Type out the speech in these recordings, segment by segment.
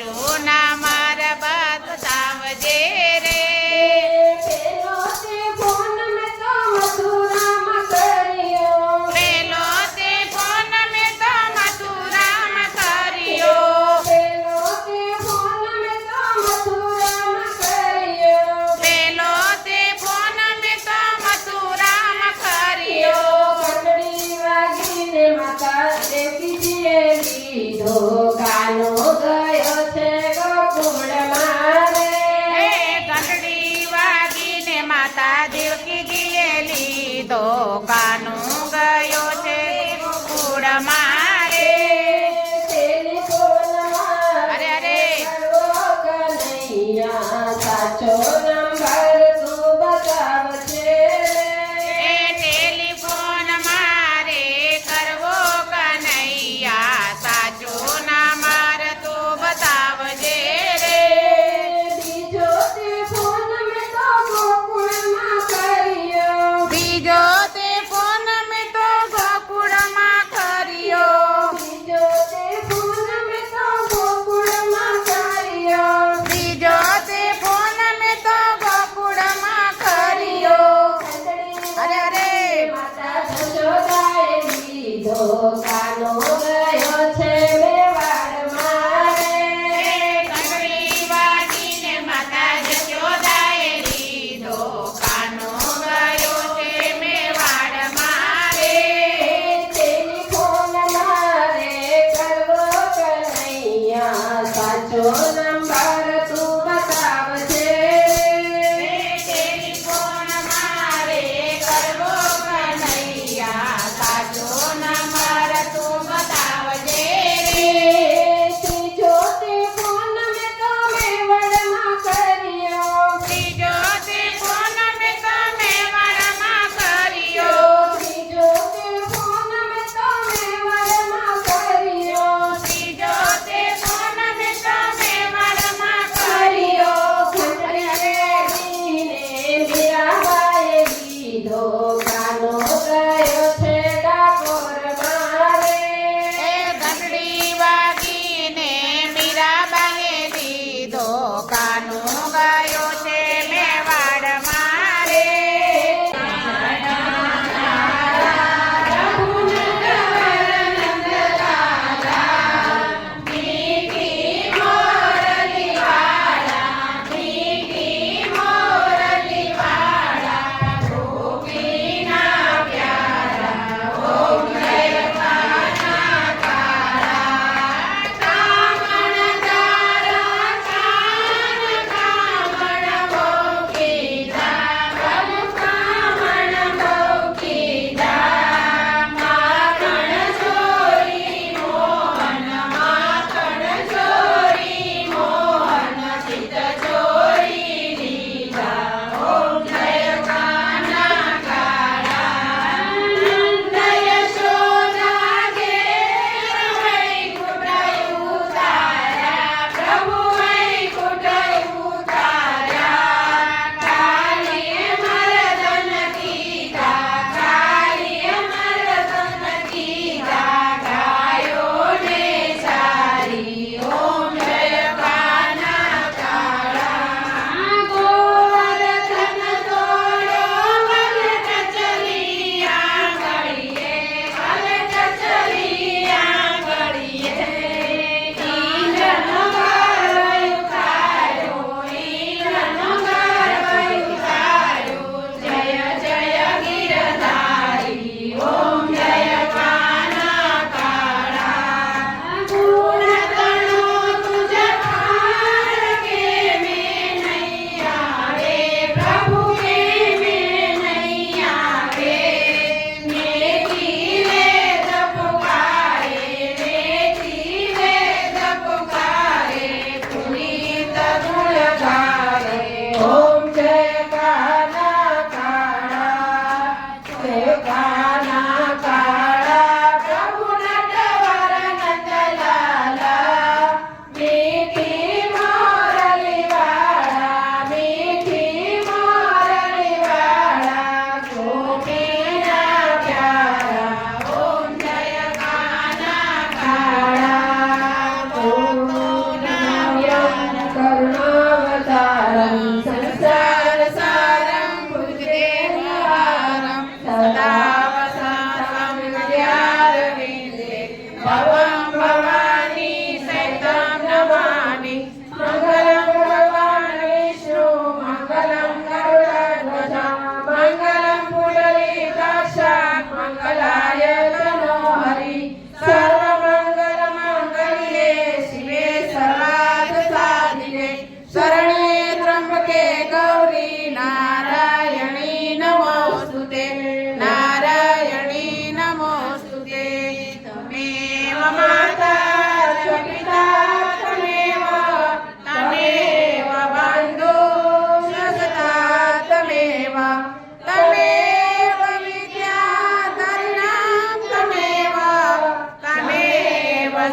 સાચું ના મારા બાત સાવજે રે પેલો તે ફોન મેં તો મથુરામાં કર્યો પેલો તે ફોન મેં તો મથુરામાં કર્યો પેલો તે ફોન મેં તો મથુરામાં કર્યો પેલો તે ફોન મેં તો મથુરામાં કર્યો ઘંટડી વાગીને માતા દેવકીજીએ લીધો કાનો ગયો છે ગોકુળમાં રે એ ઘંટડી વાગીને માતા દેવકીજીએ લીધો કાનું ગયો છે ગોકુળમાં રે ટેલિફોનમાં અરે અરે કરવો કનૈયા સાચો નંબર તું બતાવજે એ ટેલિફોન મારે કરવો કનૈયા સાચો ના માર તો બતાવજે રે બીજો તે ફોન મેં તો ગોકુળમાં કર્યો બીજો તે ફોન મેં તો ગોકુળમાં કર્યો બીજો તે ફોન મેં તો ગોકુળમાં કર્યો બીજો તે ફોન મેં તો ગોકુળમાં કર્યો અરે અરે માતા જશોદાએ લીધો કાનો ગયો છે મેવાડમાં રે ઘંટડી વાગીને માતા જશોદાએ લીધો કાનો ગયો છે મેવાડમાં રે ટેલિફોન મારે કરવો કનૈયા સાચો નંબર તું બતાવજે ટેલિફોન મારે કરવો કનૈયા સાચો નંબર તું બતાવજે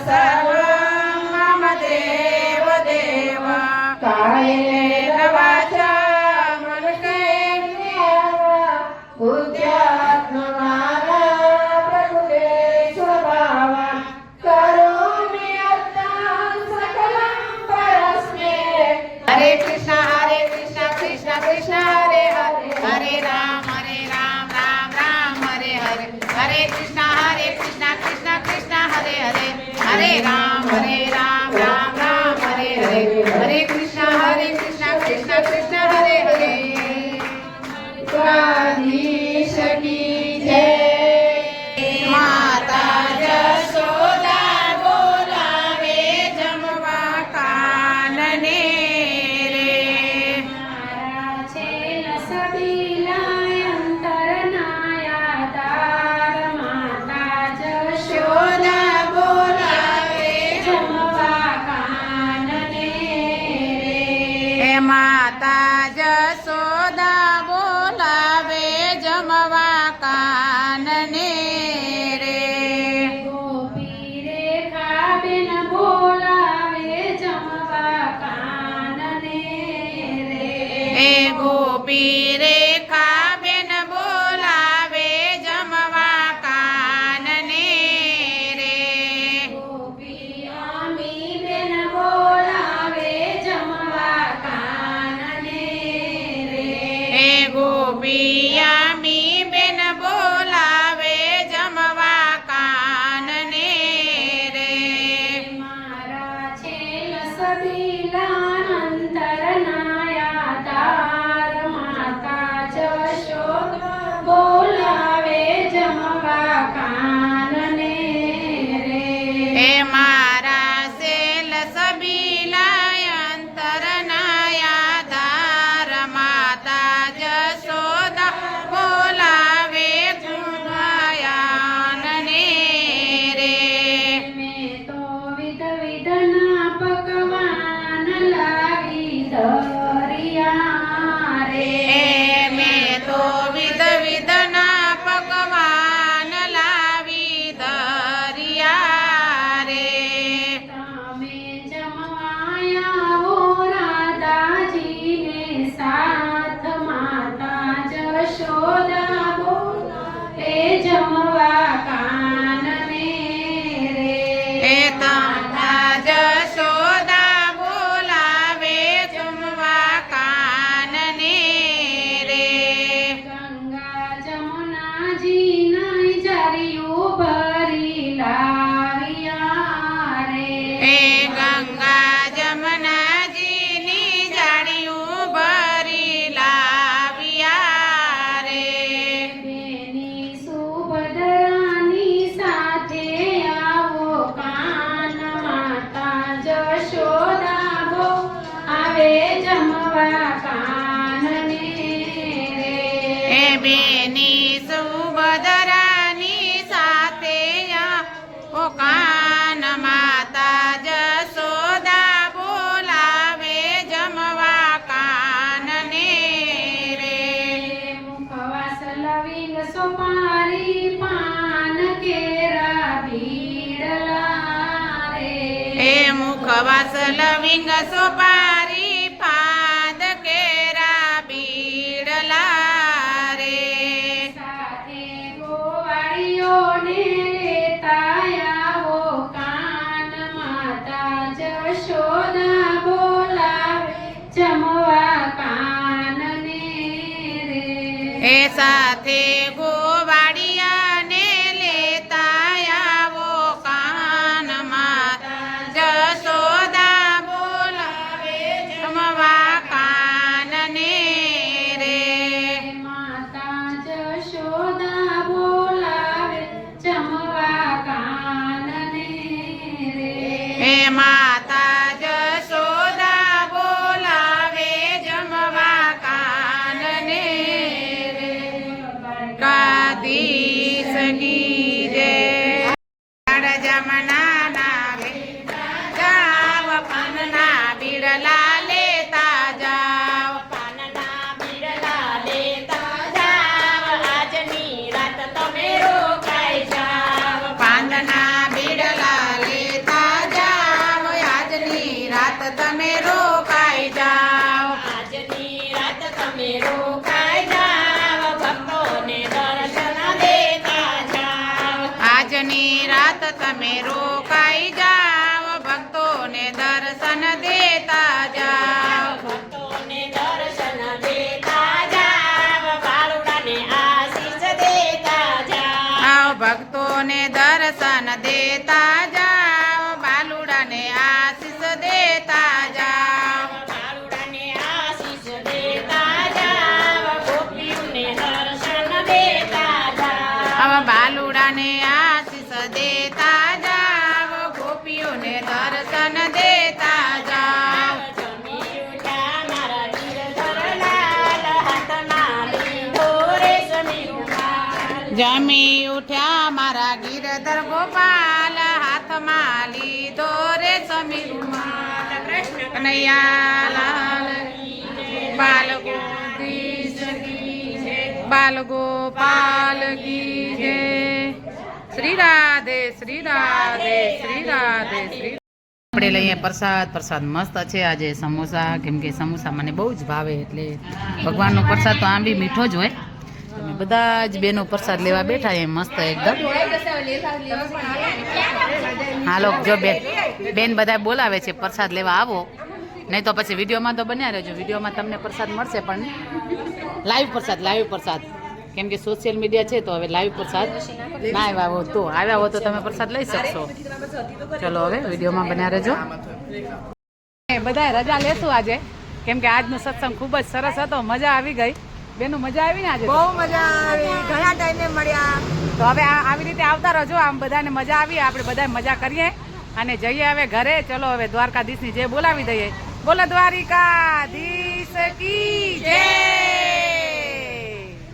સર્વં મમ દેવ દેવ કાયેન વાચા મનસેન્દ્રિયર્વા બુદ્ધ્યાત્મના પ્રકૃતે સ્વભાવા કરોમિ યત્ના સકલં પરસ્મે. હરે કૃષ્ણ કૃષ્ણ કૃષ્ણ હરે હરે હરે રામ રામ રામ હરે હરે હરે કૃષ્ણ કૃષ્ણ કૃષ્ણ હરે હરે હરે રામ રામ રામ હરે હરે હરે કૃષ્ણ કૃષ્ણ કૃષ્ણ હરે હરે. દ્વારકાધીશ કી જય. માતા જશોદા બોલાવે જમવા કાનને રે. મારા છેલ સબીલા અંતરનાયા તાર માતા જશોદા બોલાવે જમવા કાનને રે. એ માતા જશોદા બોલાવે જમવા કાનને રે. ગોપી રેખાબેન બોલાવે જમવા કાનને રે. એ ગોપી રેખાબેન બોલાવે જમવા કાનને રે. ગોપી આમીબેન બોલાવે જમવા કાનને રે. એ ગોપિયામી બેન બોલાવે જમવા કાનને રે. મારા છેલ સબીલા અંતરનાયા તાર માતા જશોદા બોલાવે જમવા કાનને રે. એ મારા સેલ સબીલા અંતરનાયા ધાર માતા જશોદા બોલાવે જમવાયાનને રે. મેં તો વિધ વિધના પકવાન લાવી ધર્યા રે. એ મેં તો વિધ વિધના પકવાન લાવી ધર્યા રે. તમે જમવાયા હો રાધાજીને સાથ માતા જશોદા બોલાવે જમવા કાનને રે. એ તાતા જશોદા બોલાવે જમવા કાનને રે. ગંગા જમુનાજી નહીં જરિયું ભરી લાવ્યા રે. એ ગંગા જમનાજીની જાળીયું ભરી લાવ્યા રે. બેની સુભદ્રાની સાથે આવો કાન માતા જશોદા બોલાવે જમવા કાનને રે. એ બેની સુભદ્રાની સાથે ઓ કાન માતા જશોદા બોલાવે જમવા કાનને રે. મુખવાસ લવિંગ સોપારી પાન કેરા બીડલા રે. એ મુખવાસ લવિંગ સોપારી પાદ કેરા બીડલા રે. સાથે ગોવાળીઓને લેતા આવો કાન માતા જશોદા બોલાવે જમવા કાનને રે. એ સાથે ગોવાળિયાને લેતા આવો કાન માતા જશોદા બોલાવે જમવા કાનને રે. માતા જશોદા બોલાવે જમવા કાનને રે. એ માતા જશોદા બોલાવે જમવા કાનને રે. દ્વારકાધીશ કી જય. જમના નામે જાવ પાનના બીડલા લેતા જાવ. પાનના બીડલા લેતા જાવ આજની રાત તમે રોકાઈ જાવ. પાનના બીડલા લેતા તમે રોકાઈ જાઓ ભક્તોને દર્શન દેતા જાઓ ભક્તોને દર્શન દેતા જાવ બાલુડાને આશીષ દેતા જાવ ભક્તોને દર્શન દેતા જાઓ બાલુડાને આશીષ દેતા જાઓ બાલુડાને આશીષ દેતા જાવ ગોપીઓને દર્શન દેતા જાવ બાલુડાને આશીષ દેતા જાઓ ગોપીઓને દર્શન દેતા જાઓ જમી ઉઠ્યા મારા ગિરધરલાલ હાથમાં લીધો રેશમી રૂમાલ જમી ઉઠ્યા મારા ગિરધર ગોપાલ હાથમાં લીધો રે સમી રૂમાલ કૃષ્ણ કનૈયા લાલ બાલ બાલ ગોપાલ કી જય શ્રી રાધે શ્રી રાધે શ્રી રાધે શ્રી આપણે લઈએ પ્રસાદ પ્રસાદ મસ્ત છે આજે સમોસા કેમ કે સમોસા મને બહુ જ ભાવે એટલે ભગવાનનો પ્રસાદ તો આમ બી મીઠો જ હોય તમે બધા જ બેનો પ્રસાદ લેવા બેઠા એ મસ્ત એકદમ હાલો જો બેન બધા બોલાવે છે પ્રસાદ લેવા આવો નહીં તો પછી વિડીયોમાં તો બન્યા રહેજો વિડીયોમાં તમને પ્રસાદ મળશે પણ લાઈવ પ્રસાદ કેમ કે સોશિયલ મીડિયા છે તો હવે લાઈવ પ્રસાદ ના આવ્યા હો તો તમે પ્રસાદ લઈ શકશો ચલો હવે વિડીયોમાં બન્યા રહેજો બધા રજા લેશું આજે કેમ કે આજનો સત્સંગ ખૂબ જ સરસ હતો મજા આવી ગઈ બેનું મજા આવી ને આજે બહુ મજા આવી ઘણા ટાઈમે મળ્યા તો હવે આવી રીતે આવતા રહેજો આમ બધાને મજા આવી આપણે બધા મજા કરીએ અને જઈએ હવે ઘરે ચલો હવે દ્વારકાધીશની જે બોલાવી દઈએ બોલો દ્વારિકાધીશ કી જય